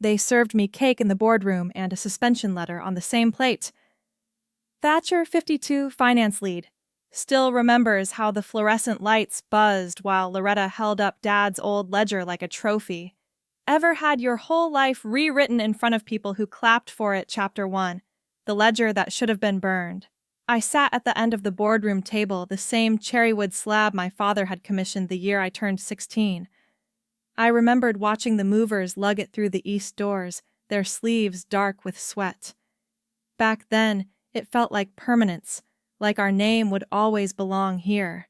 They served me cake in the boardroom and a suspension letter on the same plate. Thatcher, 52, finance lead, still remembers how the fluorescent lights buzzed while Loretta held up Dad's old ledger like a trophy. Ever had your whole life rewritten in front of people who clapped for it? Chapter 1, the ledger that should have been burned. I sat at the end of the boardroom table, the same cherrywood slab my father had commissioned the year I turned 16. I remembered watching the movers lug it through the east doors, their sleeves dark with sweat. Back then, it felt like permanence, like our name would always belong here.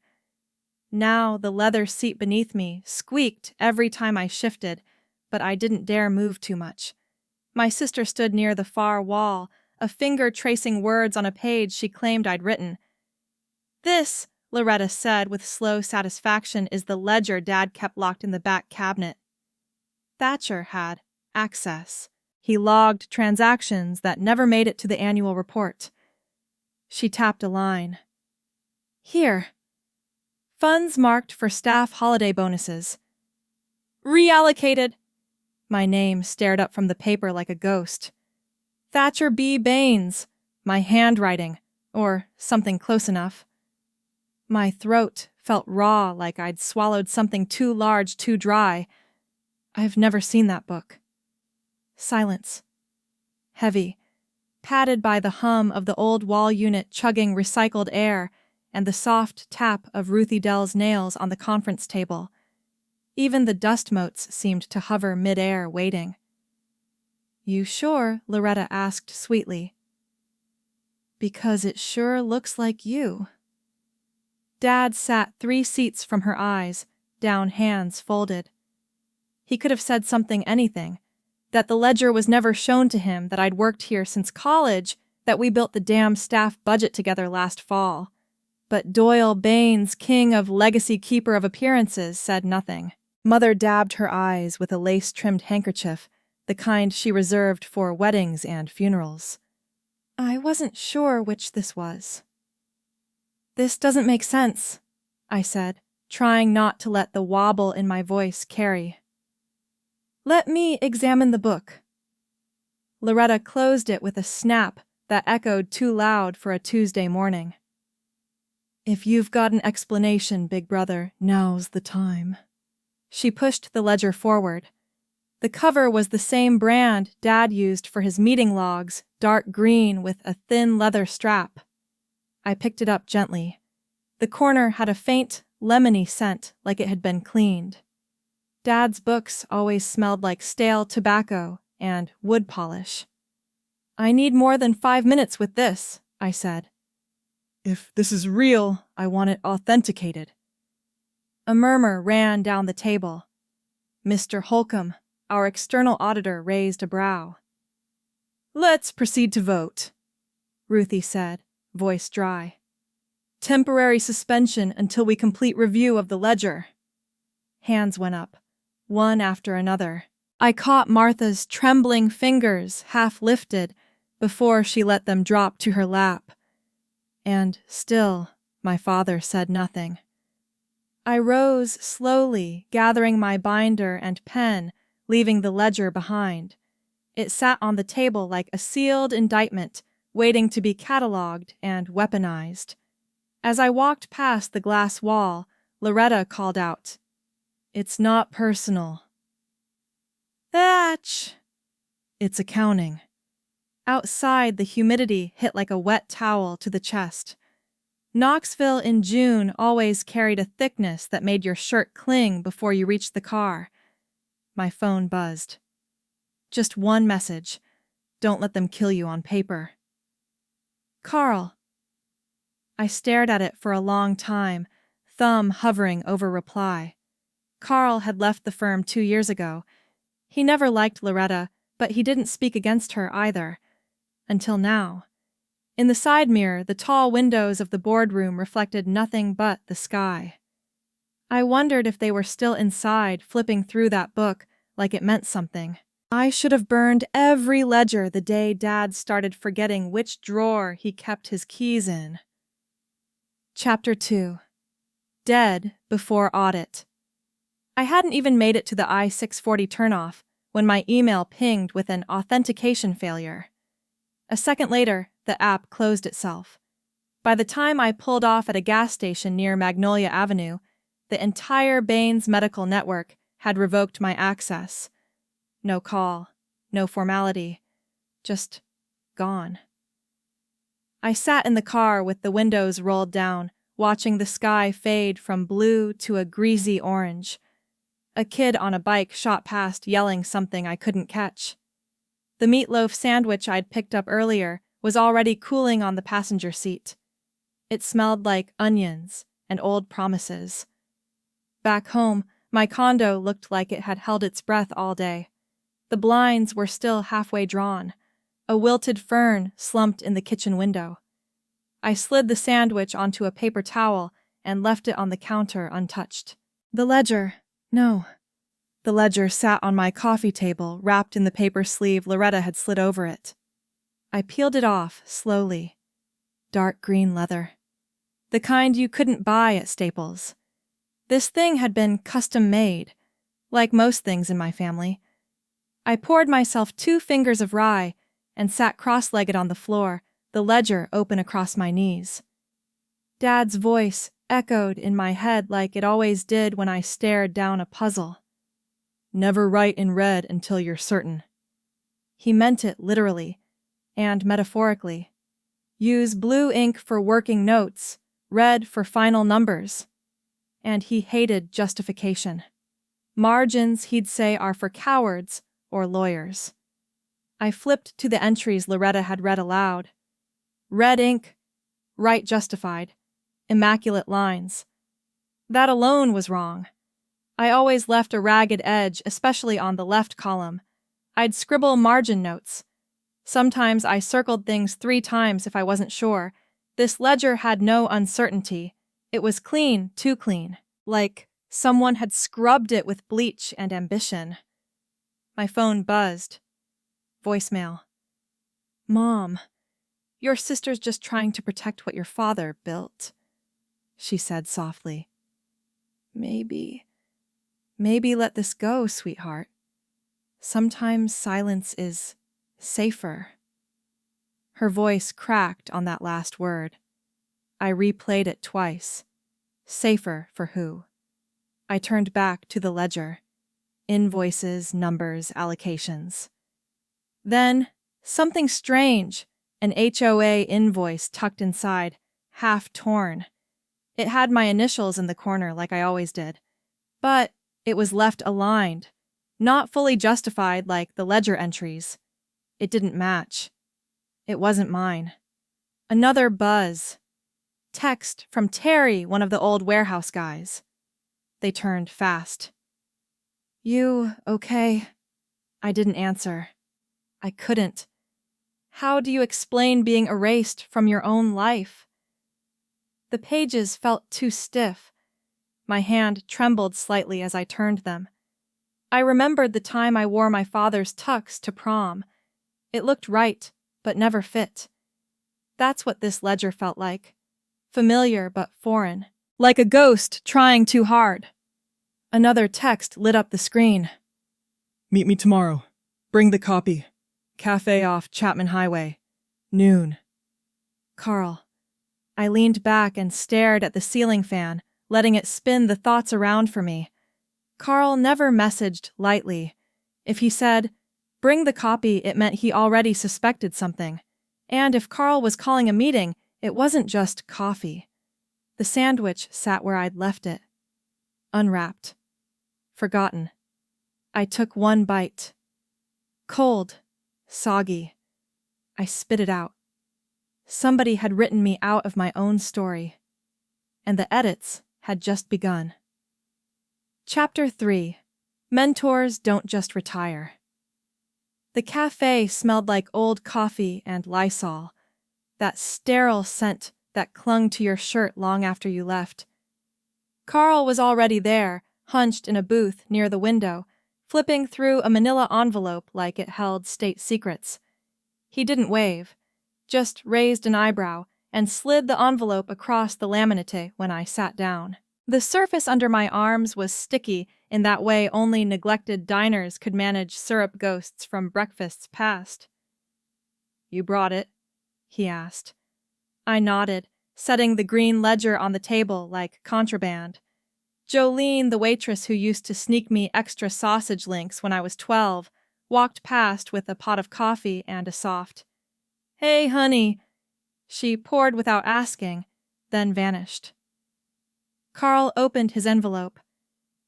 Now, the leather seat beneath me squeaked every time I shifted, but I didn't dare move too much. My sister stood near the far wall, a finger tracing words on a page she claimed I'd written. "This," Loretta said with slow satisfaction, "is the ledger Dad kept locked in the back cabinet." Thatcher had access. He logged transactions that never made it to the annual report. She tapped a line. "Here. Funds marked for staff holiday bonuses. Reallocated." My name stared up from the paper like a ghost. Thatcher B. Baines. My handwriting, or something close enough. My throat felt raw, like I'd swallowed something too large, too dry. I've never seen that book. Silence. Heavy, padded by the hum of the old wall unit chugging recycled air and the soft tap of Ruthie Dell's nails on the conference table. Even the dust motes seemed to hover mid-air, waiting. "You sure?" Loretta asked sweetly. "Because it sure looks like you." Dad sat 3 seats from her eyes, down, hands folded. He could have said something, anything. That the ledger was never shown to him, that I'd worked here since college, that we built the damn staff budget together last fall. But Doyle Baines, king of legacy keeper of appearances, said nothing. Mother dabbed her eyes with a lace-trimmed handkerchief, the kind she reserved for weddings and funerals. I wasn't sure which this was. "This doesn't make sense," I said, trying not to let the wobble in my voice carry. "Let me examine the book." Loretta closed it with a snap that echoed too loud for a Tuesday morning. "If you've got an explanation, big brother, now's the time." She pushed the ledger forward. The cover was the same brand Dad used for his meeting logs, dark green with a thin leather strap. I picked it up gently. The corner had a faint, lemony scent, like it had been cleaned. Dad's books always smelled like stale tobacco and wood polish. "I need more than 5 minutes with this," I said. "If this is real, I want it authenticated." A murmur ran down the table. Mr. Holcomb, our external auditor, raised a brow. "Let's proceed to vote," Ruthie said, voice dry. "Temporary suspension until we complete review of the ledger." Hands went up, one after another. I caught Martha's trembling fingers half lifted before she let them drop to her lap. And still, my father said nothing. I rose slowly, gathering my binder and pen, leaving the ledger behind. It sat on the table like a sealed indictment, waiting to be catalogued and weaponized. As I walked past the glass wall, Loretta called out, "It's not personal." "Thatch!" "It's accounting." Outside, the humidity hit like a wet towel to the chest. Knoxville in June always carried a thickness that made your shirt cling before you reached the car. My phone buzzed. Just one message. Don't let them kill you on paper. "Carl." I stared at it for a long time, thumb hovering over reply. Carl had left the firm 2 years ago. He never liked Loretta, but he didn't speak against her either. Until now. In the side mirror, the tall windows of the boardroom reflected nothing but the sky. I wondered if they were still inside, flipping through that book like it meant something. I should have burned every ledger the day Dad started forgetting which drawer he kept his keys in. Chapter 2. Dead before audit. I hadn't even made it to the I-640 turnoff when my email pinged with an authentication failure. A second later, the app closed itself. By the time I pulled off at a gas station near Magnolia Avenue, the entire Baines medical network had revoked my access. No call, no formality, just gone. I sat in the car with the windows rolled down, watching the sky fade from blue to a greasy orange. A kid on a bike shot past yelling something I couldn't catch. The meatloaf sandwich I'd picked up earlier was already cooling on the passenger seat. It smelled like onions and old promises. Back home, my condo looked like it had held its breath all day. The blinds were still halfway drawn. A wilted fern slumped in the kitchen window. I slid the sandwich onto a paper towel and left it on the counter untouched. The ledger. No. The ledger sat on my coffee table, wrapped in the paper sleeve Loretta had slid over it. I peeled it off, slowly. Dark green leather. The kind you couldn't buy at Staples. This thing had been custom-made, like most things in my family. I poured myself 2 fingers of rye and sat cross-legged on the floor, the ledger open across my knees. Dad's voice echoed in my head like it always did when I stared down a puzzle. Never write in red until you're certain. He meant it literally and metaphorically. Use blue ink for working notes, red for final numbers. And he hated justification. Margins, he'd say, are for cowards or lawyers. I flipped to the entries Loretta had read aloud. Red ink, right justified, immaculate lines. That alone was wrong. I always left a ragged edge, especially on the left column. I'd scribble margin notes. Sometimes I circled things 3 times if I wasn't sure. This ledger had no uncertainty. It was clean, too clean, like someone had scrubbed it with bleach and ambition. My phone buzzed. Voicemail. Mom, your sister's just trying to protect what your father built, she said softly. Maybe let this go, sweetheart. Sometimes silence is safer. Her voice cracked on that last word. I replayed it twice. Safer for who? I turned back to the ledger. Invoices, numbers, allocations. Then, something strange. An HOA invoice tucked inside, half torn. It had my initials in the corner like I always did. But it was left aligned, not fully justified like the ledger entries. It didn't match. It wasn't mine. Another buzz. Text from Terry, one of the old warehouse guys. They turned fast. You okay? I didn't answer. I couldn't. How do you explain being erased from your own life? The pages felt too stiff. My hand trembled slightly as I turned them. I remembered the time I wore my father's tux to prom. It looked right, but never fit. That's what this ledger felt like. Familiar but foreign. Like a ghost trying too hard. Another text lit up the screen. Meet me tomorrow. Bring the copy. Cafe off Chapman Highway. Noon. Carl. I leaned back and stared at the ceiling fan, letting it spin the thoughts around for me. Carl never messaged lightly. If he said, bring the copy, it meant he already suspected something. And if Carl was calling a meeting, it wasn't just coffee. The sandwich sat where I'd left it. Unwrapped. Forgotten. I took one bite. Cold. Soggy. I spit it out. Somebody had written me out of my own story. And the edits had just begun. Chapter 3. Mentors Don't Just Retire. The cafe smelled like old coffee and Lysol, that sterile scent that clung to your shirt long after you left. Carl was already there, hunched in a booth near the window, flipping through a manila envelope like it held state secrets. He didn't wave, just raised an eyebrow and slid the envelope across the laminate when I sat down. The surface under my arms was sticky In that way, only neglected diners could manage syrup ghosts from breakfasts past. "You brought it?" he asked. I nodded, setting the green ledger on the table like contraband. Jolene, the waitress who used to sneak me extra sausage links when I was 12, walked past with a pot of coffee and a soft, "Hey, honey." She poured without asking, then vanished. Carl opened his envelope.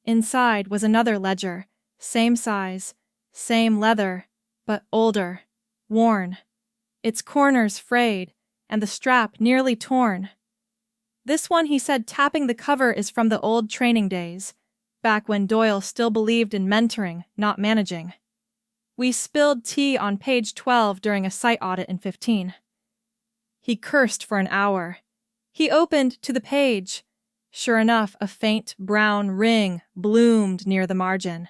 Inside was another ledger, same size, same leather, but older, worn. Its corners frayed, and the strap nearly torn. This one, he said, tapping the cover, is from the old training days, back when Doyle still believed in mentoring, not managing. We spilled tea on page 12 during a site audit in 15. He cursed for an hour. He opened to the page. Sure enough, a faint brown ring bloomed near the margin.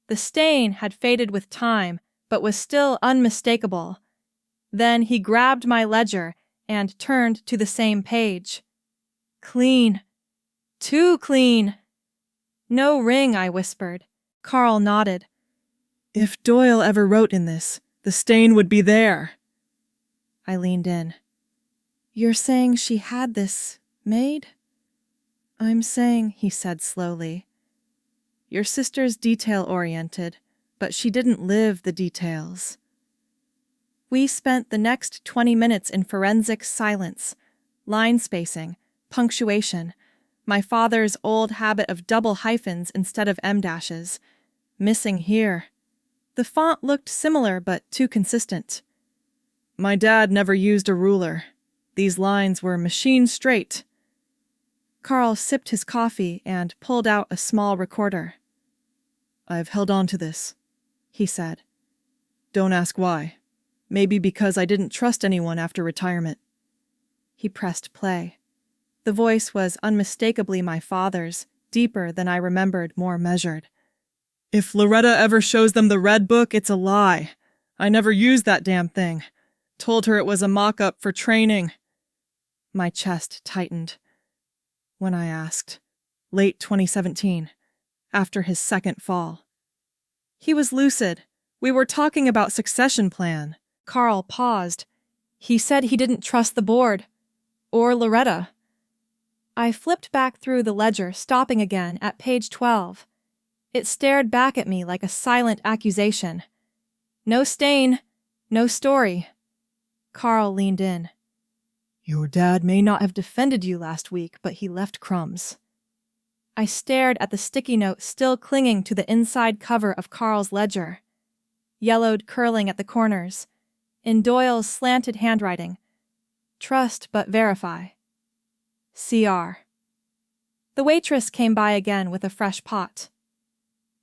The stain had faded with time, but was still unmistakable. Then he grabbed my ledger and turned to the same page. Clean. Too clean. "No ring," I whispered. Carl nodded. "If Doyle ever wrote in this, the stain would be there." I leaned in. "You're saying she had this made?" "I'm saying," he said slowly, "your sister's detail-oriented, but she didn't live the details." We spent the next 20 minutes in forensic silence, line spacing, punctuation, my father's old habit of double hyphens instead of M-dashes, missing here. The font looked similar but too consistent. "My dad never used a ruler. These lines were machine straight." Carl sipped his coffee and pulled out a small recorder. "I've held on to this," he said. "Don't ask why. Maybe because I didn't trust anyone after retirement." He pressed play. The voice was unmistakably my father's, deeper than I remembered, more measured. "If Loretta ever shows them the red book, it's a lie. I never used that damn thing. Told her it was a mock-up for training." My chest tightened. When I asked, late 2017, after his second fall. He was lucid. We were talking about succession plan. Carl paused. He said he didn't trust the board. Or Loretta. I flipped back through the ledger, stopping again at page 12. It stared back at me like a silent accusation. No stain, no story. Carl leaned in. "Your dad may not have Defended you last week, but he left crumbs." I stared at the sticky note still clinging to the inside cover of Carl's ledger. Yellowed curling at the corners. In Doyle's slanted handwriting. "Trust but verify. CR." The waitress came by again with a fresh pot.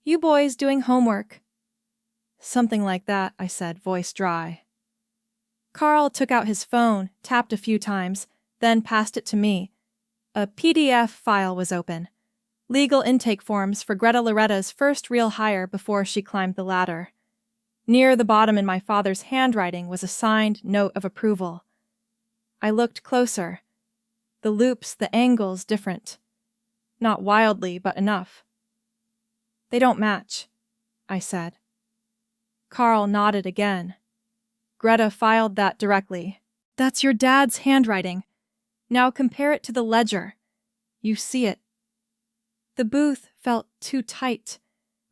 "You boys doing homework?" "Something like that," I said, voice dry. Carl took out his phone, tapped a few times, then passed it to me. A PDF file was open. Legal intake forms for Greta Loretta's first real hire before she climbed the ladder. Near the bottom in my father's handwriting was a signed note of approval. I looked closer. The loops, the angles different. Not wildly, but enough. "They don't match," I said. Carl nodded again. "Greta filed that directly. That's your dad's handwriting. Now compare it to the ledger. You see it." The booth felt too tight.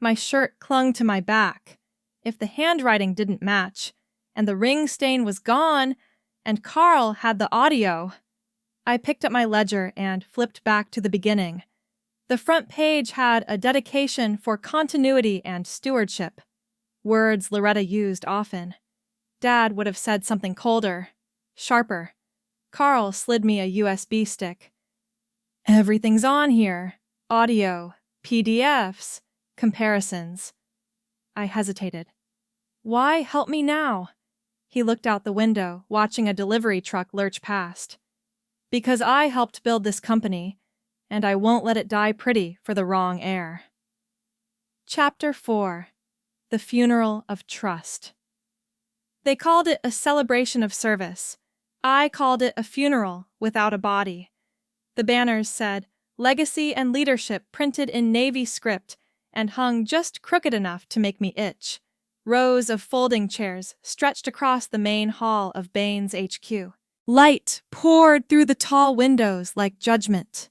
My shirt clung to my back. If the handwriting didn't match, and the ring stain was gone, and Carl had the audio. I picked up my ledger and flipped back to the beginning. The front page had a dedication for continuity and stewardship. Words Loretta used often. Dad would have said something colder, sharper. Carl slid me a USB stick. "Everything's on here. Audio, PDFs, comparisons." I hesitated. "Why help me now?" He looked out the window, watching a delivery truck lurch past. "Because I helped build this company, and I won't let it die pretty for the wrong heir." Chapter 4. The Funeral of Trust. They called it a celebration of service. I called it a funeral without a body. The banners said, "Legacy and Leadership," printed in Navy script, and hung just crooked enough to make me itch. Rows of folding chairs stretched across the main hall of Bain's HQ. Light poured through the tall windows like judgment.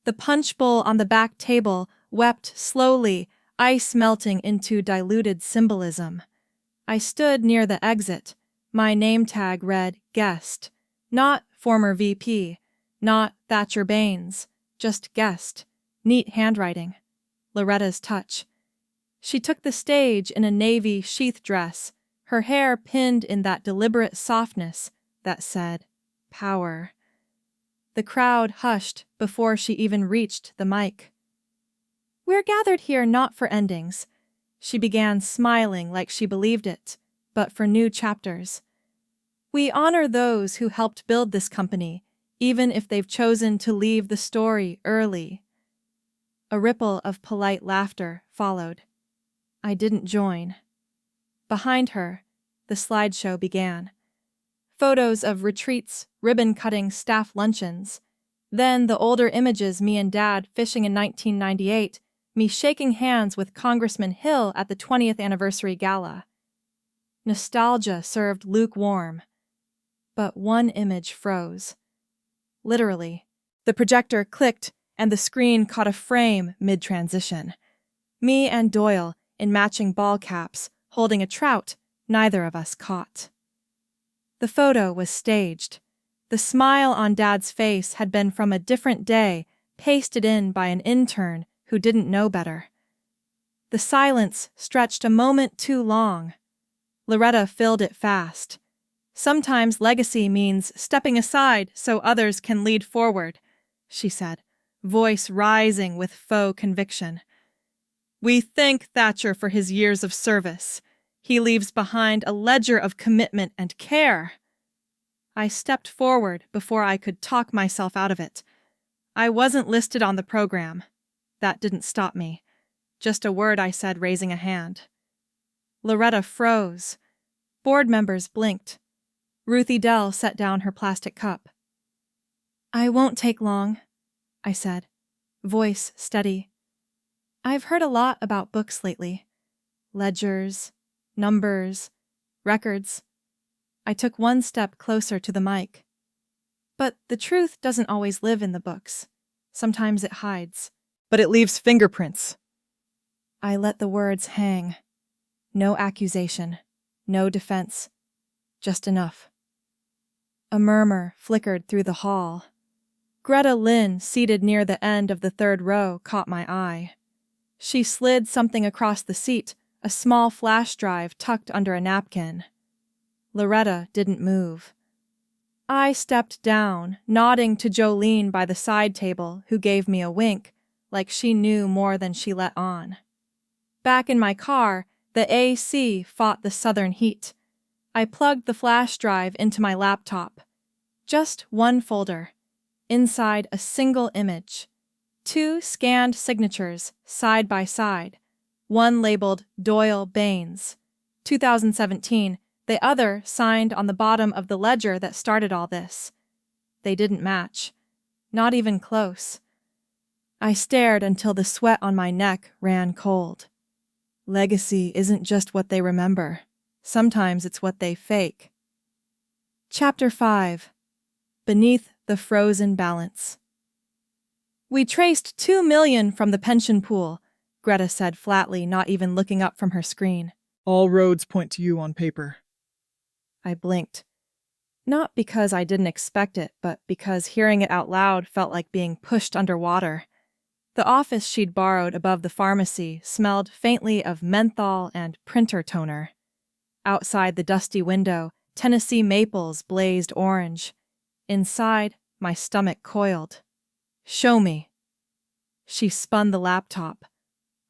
The punch bowl on the back table wept slowly, ice melting into diluted symbolism. I stood near the exit. My name tag read guest, not former VP, not Thatcher Baines, just guest. Neat handwriting. Loretta's touch. She took the stage in a navy sheath dress, her hair pinned in that deliberate softness that said, power. The crowd hushed before she even reached the mic. We're gathered here not for endings. She began smiling like she believed it, but for new chapters. We honor those who helped build this company, even if they've chosen to leave the story early. A ripple of polite laughter followed. I didn't join. Behind her, the slideshow began. Photos of retreats, ribbon-cutting staff luncheons. Then the older images me and Dad fishing in 1998, me shaking hands with Congressman Hill at the 20th anniversary gala. Nostalgia served lukewarm. But one image froze. Literally. The projector clicked and the screen caught a frame mid-transition. Me and Doyle, in matching ball caps, holding a trout neither of us caught. The photo was staged. The smile on Dad's face had been from a different day, pasted in by an intern who didn't know better. The silence stretched a moment too long. Loretta filled it fast. Sometimes legacy means stepping aside so others can lead forward, she said, voice rising with faux conviction. We thank Thatcher for his years of service. He leaves behind a ledger of commitment and care. I stepped forward before I could talk myself out of it. I wasn't listed on the program. That didn't stop me. Just a word I said, raising a hand. Loretta froze. Board members blinked. Ruthie Dell set down her plastic cup. I won't take long, I said, voice steady. I've heard a lot about books lately. Ledgers, numbers, records. I took one step closer to the mic. But the truth doesn't always live in the books. Sometimes it hides. But it leaves fingerprints. I let the words hang. No accusation, no defense, just enough. A murmur flickered through the hall. Greta Lynn, seated near the end of the third row, caught my eye. She slid something across the seat, a small flash drive tucked under a napkin. Loretta didn't move. I stepped down, nodding to Jolene by the side table, who gave me a wink, like she knew more than she let on. Back in my car, the AC fought the southern heat. I plugged the flash drive into my laptop. Just one folder. Inside a single image. 2 scanned signatures, side by side. One labeled Doyle Baines, 2017, the other signed on the bottom of the ledger that started all this. They didn't match. Not even close. I stared until the sweat on my neck ran cold. Legacy isn't just what they remember. Sometimes it's what they fake. Chapter 5. Beneath the Frozen Balance. We traced $2 million from the pension pool, Greta said flatly, not even looking up from her screen. All roads point to you on paper. I blinked. Not because I didn't expect it, but because hearing it out loud felt like being pushed underwater. The office she'd borrowed above the pharmacy smelled faintly of menthol and printer toner. Outside the dusty window, Tennessee maples blazed orange. Inside, my stomach coiled. Show me. She spun the laptop.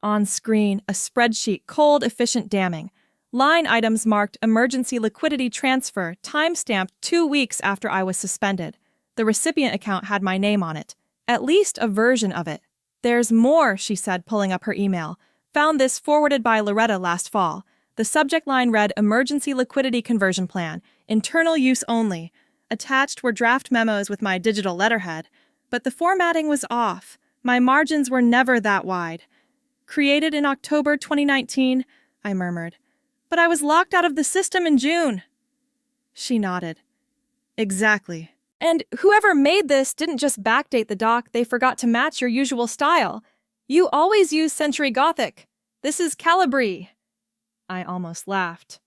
On screen, a spreadsheet, cold, efficient damning. Line items marked emergency liquidity transfer, timestamped 2 weeks after I was suspended. The recipient account had my name on it. At least a version of it. There's more, she said, pulling up her email. Found this forwarded by Loretta last fall. The subject line read Emergency Liquidity Conversion Plan, internal use only. Attached were draft memos with my digital letterhead. But the formatting was off. My margins were never that wide. Created in October 2019, I murmured. But I was locked out of the system in June. She nodded. Exactly. And whoever made this didn't just backdate the doc, they forgot to match your usual style. You always use Century Gothic. This is Calibri. I almost laughed.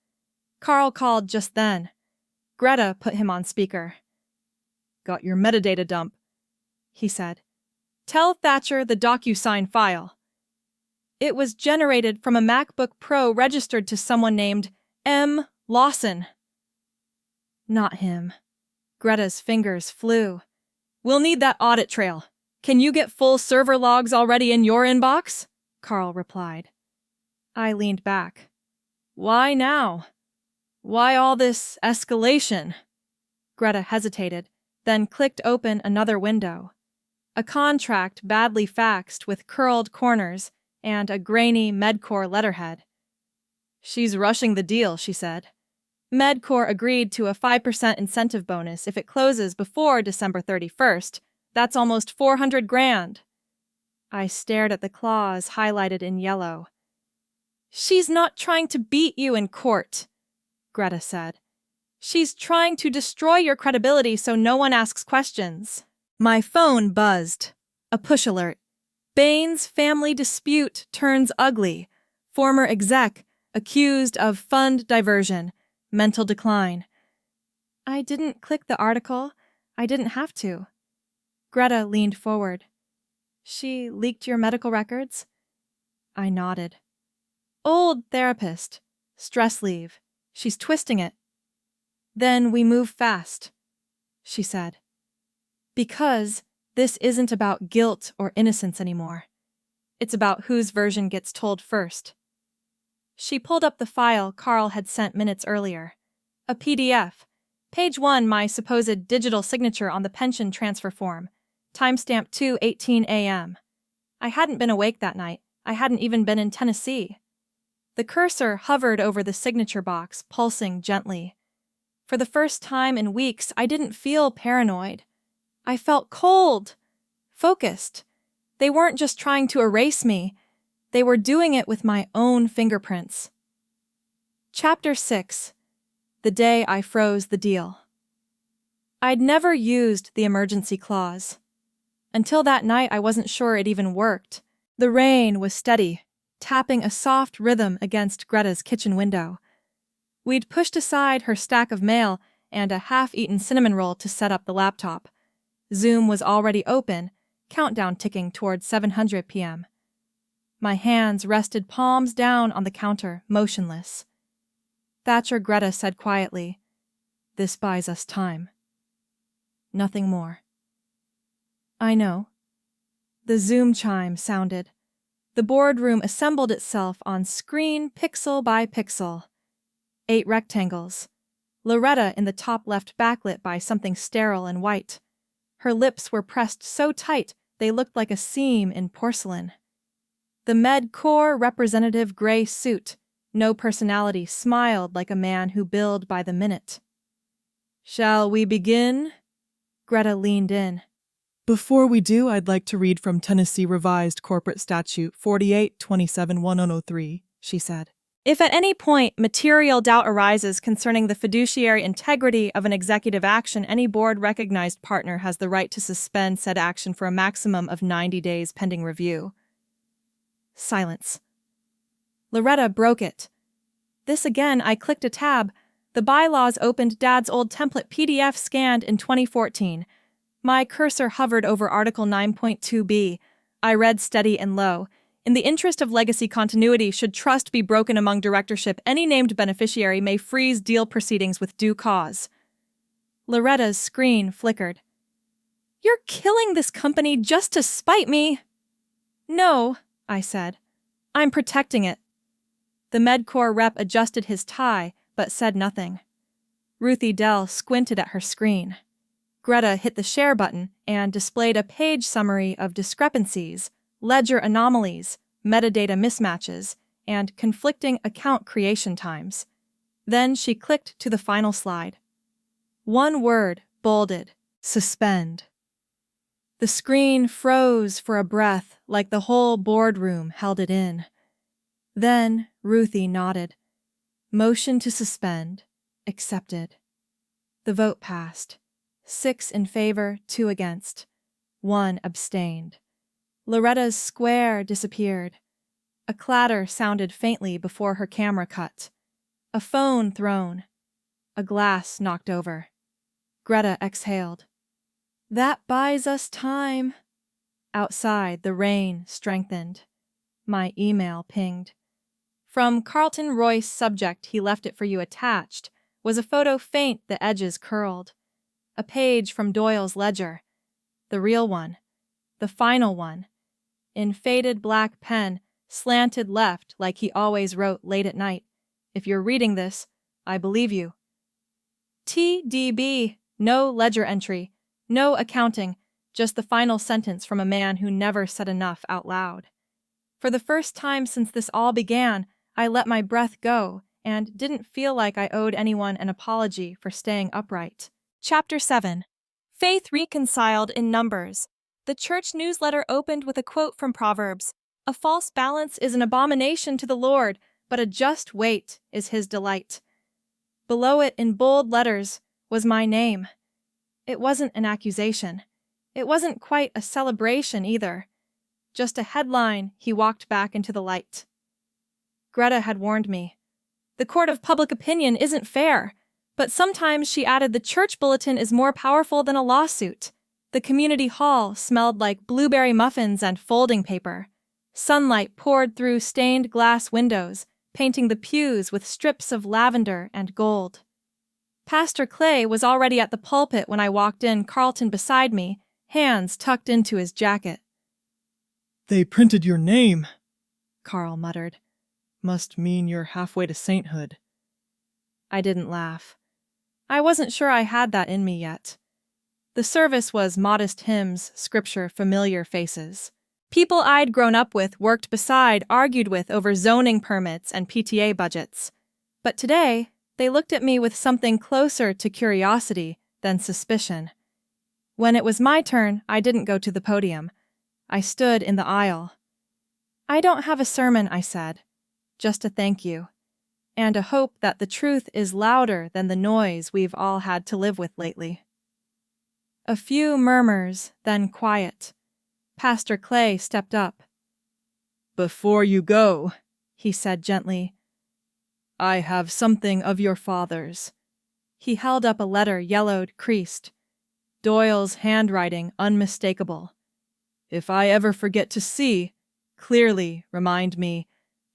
Carl called just then. Greta put him on speaker. Got your metadata dump, he said. Tell Thatcher the DocuSign file. It was generated from a MacBook Pro registered to someone named M. Lawson. Not him. Greta's fingers flew. We'll need that audit trail. Can you get full server logs already in your inbox? Carl replied. I leaned back. Why now? Why all this escalation? Greta hesitated, then clicked open another window. A contract badly faxed with curled corners and a grainy Medcore letterhead. She's rushing the deal, she said. Medcore agreed to a 5% incentive bonus if it closes before December 31st. That's almost $400,000. I stared at the clause highlighted in yellow. She's not trying to beat you in court, Greta said. She's trying to destroy your credibility so no one asks questions. My phone buzzed. A push alert. Bain's family dispute turns ugly. Former exec accused of fund diversion. Mental decline. I didn't click the article. I didn't have to. Greta leaned forward. She leaked your medical records? I nodded. Old therapist. Stress leave. She's twisting it. Then we move fast, she said. Because this isn't about guilt or innocence anymore. It's about whose version gets told first. She pulled up the file Carl had sent minutes earlier. A PDF. Page 1, my supposed digital signature on the pension transfer form. Timestamp 2:18 a.m. I hadn't been awake that night. I hadn't even been in Tennessee. The cursor hovered over the signature box, pulsing gently. For the first time in weeks, I didn't feel paranoid. I felt cold, focused. They weren't just trying to erase me. They were doing it with my own fingerprints. Chapter 6. The day I froze the deal. I'd never used the emergency clause. Until that night, I wasn't sure it even worked. The rain was steady, tapping a soft rhythm against Greta's kitchen window. We'd pushed aside her stack of mail and a half-eaten cinnamon roll to set up the laptop. Zoom was already open, countdown ticking toward 7:00 p.m. My hands rested palms down on the counter, motionless. Thatcher Greta said quietly, "This buys us time." Nothing more. I know. The Zoom chime sounded. The boardroom assembled itself on screen pixel by pixel. 8 rectangles. Loretta in the top left backlit by something sterile and white. Her lips were pressed so tight they looked like a seam in porcelain. The Medcore representative gray suit, no personality, smiled like a man who billed by the minute. Shall we begin? Greta leaned in. Before we do, I'd like to read from Tennessee Revised Corporate Statute 4827-1003, she said. If at any point material doubt arises concerning the fiduciary integrity of an executive action, any board-recognized partner has the right to suspend said action for a maximum of 90 days pending review. Silence. Loretta broke it. This again, I clicked a tab. The bylaws opened Dad's old template PDF scanned in 2014. My cursor hovered over Article 9.2b. I read steady and low. In the interest of legacy continuity, should trust be broken among directorship, any named beneficiary may freeze deal proceedings with due cause. Loretta's screen flickered. You're killing this company just to spite me. No, I said. I'm protecting it. The Medcore rep adjusted his tie, but said nothing. Ruthie Dell squinted at her screen. Greta hit the share button and displayed a page summary of discrepancies, ledger anomalies, metadata mismatches, and conflicting account creation times. Then she clicked to the final slide. One word, bolded, suspend. The screen froze for a breath like the whole boardroom held it in. Then Ruthie nodded. Motion to suspend. Accepted. The vote passed. 6 in favor, 2 against. 1 abstained. Loretta's square disappeared. A clatter sounded faintly before her camera cut. A phone thrown. A glass knocked over. Greta exhaled. That buys us time. Outside, the rain strengthened. My email pinged. From Carlton Royce, subject, he left it for you attached, was a photo faint, the edges curled. A page from Doyle's ledger. The real one. The final one. In faded black pen, slanted left like he always wrote late at night. If you're reading this, I believe you. TDB. No ledger entry. No accounting. Just the final sentence from a man who never said enough out loud. For the first time since this all began, I let my breath go and didn't feel like I owed anyone an apology for staying upright. Chapter 7. Faith reconciled in numbers. The church newsletter opened with a quote from Proverbs. A false balance is an abomination to the Lord, but a just weight is his delight. Below it in bold letters was my name. It wasn't an accusation. It wasn't quite a celebration either. Just a headline, he walked back into the light. Greta had warned me. The court of public opinion isn't fair, but sometimes, she added, the church bulletin is more powerful than a lawsuit. The community hall smelled like blueberry muffins and folding paper. Sunlight poured through stained glass windows, painting the pews with strips of lavender and gold. Pastor Clay was already at the pulpit when I walked in, Carlton beside me, hands tucked into his jacket. They printed your name, Carl muttered. Must mean you're halfway to sainthood. I didn't laugh. I wasn't sure I had that in me yet. The service was modest hymns, scripture, familiar faces. People I'd grown up with, worked beside, argued with over zoning permits and PTA budgets. But today, they looked at me with something closer to curiosity than suspicion. When it was my turn, I didn't go to the podium. I stood in the aisle. I don't have a sermon, I said. Just a thank you. And a hope that the truth is louder than the noise we've all had to live with lately. A few murmurs, then quiet. Pastor Clay stepped up. Before you go, he said gently, I have something of your father's. He held up a letter, yellowed, creased. Doyle's handwriting unmistakable. If I ever forget to see, clearly remind me,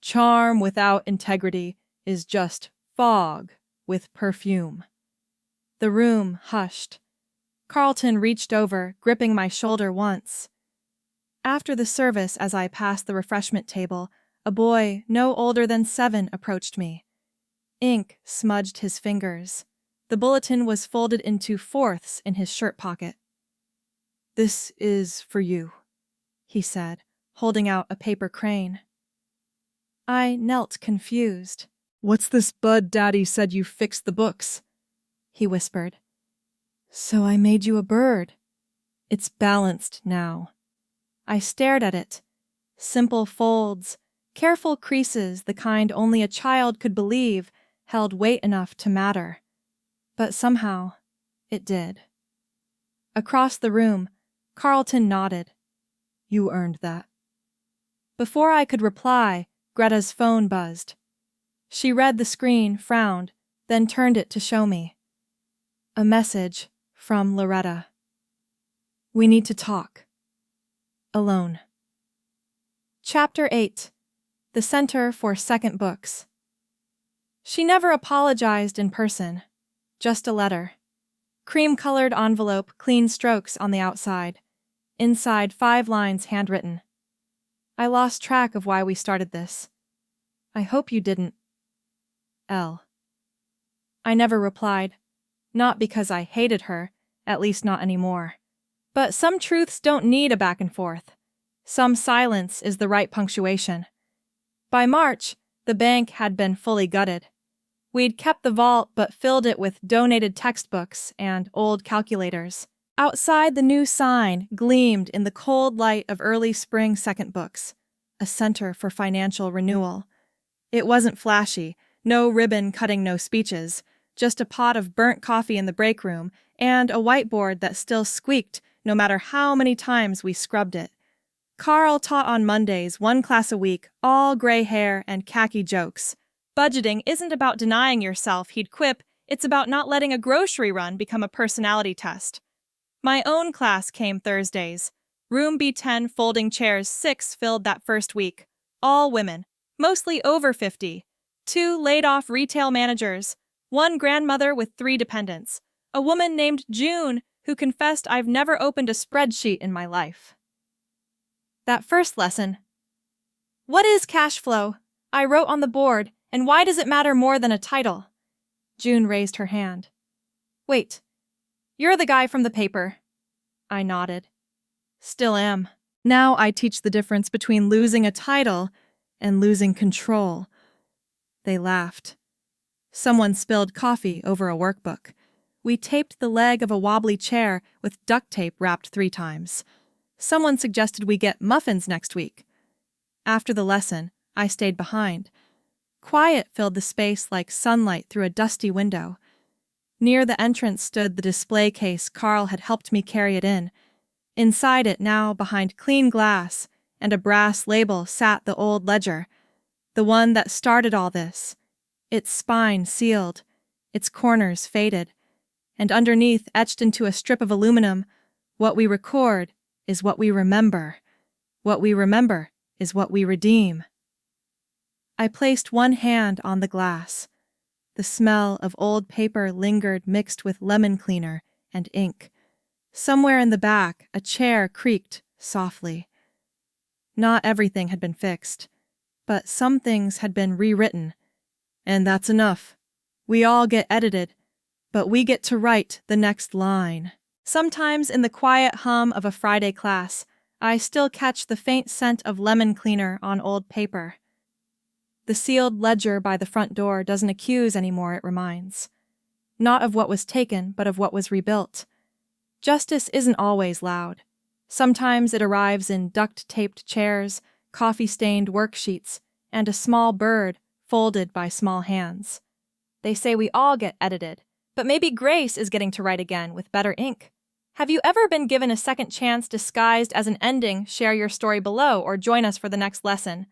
charm without integrity is just fog with perfume. The room hushed. Carlton reached over, gripping my shoulder once. After the service, as I passed the refreshment table, a boy no older than 7 approached me. Ink smudged his fingers. The bulletin was folded into fourths in his shirt pocket. This is for you, he said, holding out a paper crane. I knelt confused. What's this Bud Daddy said you fixed the books? He whispered. So I made you a bird. It's balanced now. I stared at it. Simple folds, careful creases, the kind only a child could believe held weight enough to matter. But somehow, it did. Across the room, Carlton nodded. You earned that. Before I could reply, Greta's phone buzzed. She read the screen, frowned, then turned it to show me. A message from Loretta. We need to talk. Alone. Chapter 8. The Center for Second Books. She never apologized in person. Just a letter. Cream-colored envelope, clean strokes on the outside. Inside 5 lines handwritten. I lost track of why we started this. I hope you didn't. L. I never replied. Not because I hated her, at least not anymore. But some truths don't need a back and forth. Some silence is the right punctuation. By March, the bank had been fully gutted. We'd kept the vault but filled it with donated textbooks and old calculators. Outside, the new sign gleamed in the cold light of early spring second books, a center for financial renewal. It wasn't flashy, no ribbon cutting no speeches, just a pot of burnt coffee in the break room and a whiteboard that still squeaked no matter how many times we scrubbed it. Carl taught on Mondays, one class a week, all gray hair and khaki jokes. Budgeting isn't about denying yourself, he'd quip, it's about not letting a grocery run become a personality test. My own class came Thursdays. Room B10 folding chairs 6 filled that first week. All women, mostly over 50. 2 laid-off retail managers. 1 grandmother with 3 dependents. A woman named June who confessed I've never opened a spreadsheet in my life. That first lesson. What is cash flow? I wrote on the board, and why does it matter more than a title? June raised her hand. Wait, you're the guy from the paper. I nodded. Still am. Now I teach the difference between losing a title and losing control. They laughed. Someone spilled coffee over a workbook. We taped the leg of a wobbly chair with duct tape wrapped 3 times. Someone suggested we get muffins next week. After the lesson, I stayed behind. Quiet filled the space like sunlight through a dusty window. Near the entrance stood the display case Carl had helped me carry it in. Inside it now, behind clean glass and a brass label, sat the old ledger, the one that started all this, its spine sealed, its corners faded, and underneath, etched into a strip of aluminum, what we record is what we remember. What we remember is what we redeem. I placed one hand on the glass. The smell of old paper lingered mixed with lemon cleaner and ink. Somewhere in the back, a chair creaked softly. Not everything had been fixed, but some things had been rewritten. And that's enough. We all get edited, but we get to write the next line. Sometimes in the quiet hum of a Friday class, I still catch the faint scent of lemon cleaner on old paper. The sealed ledger by the front door doesn't accuse anymore, it reminds. Not of what was taken, but of what was rebuilt. Justice isn't always loud. Sometimes it arrives in duct-taped chairs, coffee-stained worksheets, and a small bird folded by small hands. They say we all get edited, but maybe Grace is getting to write again with better ink. Have you ever been given a second chance disguised as an ending? Share your story below or join us for the next lesson.